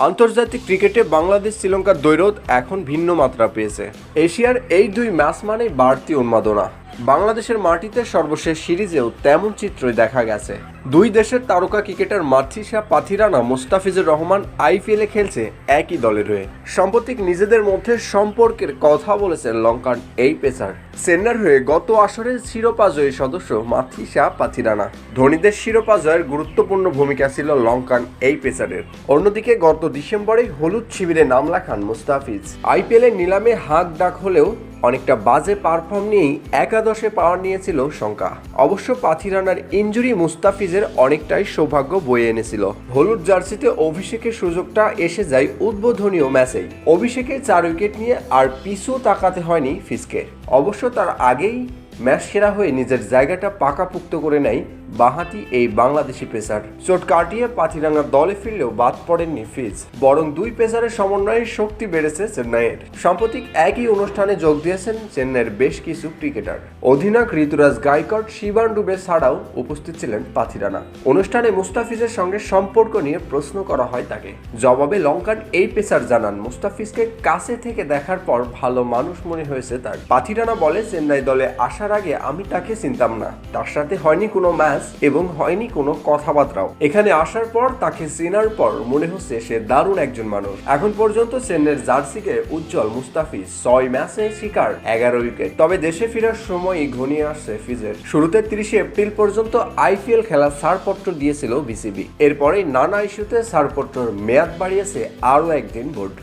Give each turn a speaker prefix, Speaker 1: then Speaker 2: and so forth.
Speaker 1: আন্তর্জাতিক ক্রিকেটে বাংলাদেশ শ্রীলঙ্কার দ্বৈরথ এখন ভিন্ন মাত্রা পেয়েছে। এশিয়ার এই দুই ম্যাচ মানেই বাড়তি উন্মাদনা। বাংলাদেশের মাটিতে সর্বশেষ সিরিজেও তেমন চিত্রই দেখা গেছে। দুই দেশের তারকা ক্রিকেটার মাথিসা পাথিরানা, মুস্তাফিজুর রহমান আইপিএলে খেলছে একই দলের হয়ে। সাম্প্রতিক নিজেদের মধ্যে সম্পর্কের কথা বলেছেন লঙ্কান এই পেসার। চেন্নাইয়ের হয়ে গত আসরের শিরোপা জয়ী সদস্য মাথিসা পাথিরানা। ধোনিদের শিরোপা জয়ের গুরুত্বপূর্ণ ভূমিকা ছিল লঙ্কান এই পেসারের। অন্যদিকে গত ডিসেম্বরে হলুদ শিবিরে নাম লেখান মুস্তাফিজ। আইপিএলের নিলামে হাঁক ডাক হলেও অনেকটা বাজে পারফর্ম নিয়েই একাদশে পাওয়ার নিয়েছিল শঙ্কা। অবশ্য পাথিরানার ইনজুরি মুস্তাফিজের অনেকটাই সৌভাগ্য বয়ে এনেছিল। হলুদ জার্সিতে অভিষেকের সুযোগটা এসে যায় উদ্বোধনীয় ম্যাচেই। অভিষেকে 4 উইকেট নিয়ে আর পিছু তাকাতে হয়নি ফিজকে। অবশ্য তার আগেই ম্যাচ সেরা হয়ে নিজের জায়গাটা পাকাপুক্ত করে নেয় বাঁহাতি এই বাংলাদেশি পেসার। চোট কাটিয়ে পাথিরাঙ্গার দলে ফিরলেও বাদ পড়েননি ফিজ, বরং দুই পেসারের সমন্বয়ে শক্তি বেড়েছে চেন্নাইয়ের। সাম্প্রতিক একই অনুষ্ঠানে যোগ দিয়েছেন চেন্নাইয়ের বেশ কিছু ক্রিকেটার। অধিনায়ক ঋতুরাজ গায়কোয়াড়, শিবান ডুবে ছাড়াও উপস্থিত ছিলেন পাথিরানা। অনুষ্ঠানে মুস্তাফিজের সঙ্গে সম্পর্ক নিয়ে প্রশ্ন করা হয় তাকে। জবাবে লঙ্কান এই পেসার জানান, মুস্তাফিজকে কাছে থেকে দেখার পর ভালো মানুষ মনে হয়েছে তার। পাথিরানা বলে, চেন্নাই দলে আসার আগে আমি তাকে চিনতাম না, তার সাথে হয়নি কোনো ম্যাচ এবং হয়নি কোনো কথাবার্তাও। এখানে আসার পর তাকে চেনার পর মনে হচ্ছে সে দারুণ একজন মানুষ। এখন পর্যন্ত চেন্নাইয়ের জার্সিকে উজ্জ্বল মুস্তাফিজ 6 ম্যাচে শিকার 11 উইকেট। তবে দেশে ফেরার সময়ই ঘনিয়ে আসছে ফিজের। শুরুতে 30 এপ্রিল পর্যন্ত আইপিএল খেলার ছাড়পত্র দিয়েছিল বিসিবি। এরপরেই নানা ইস্যুতে ছাড়পত্রের মেয়াদ বাড়িয়েছে আরও একদিন বোর্ড।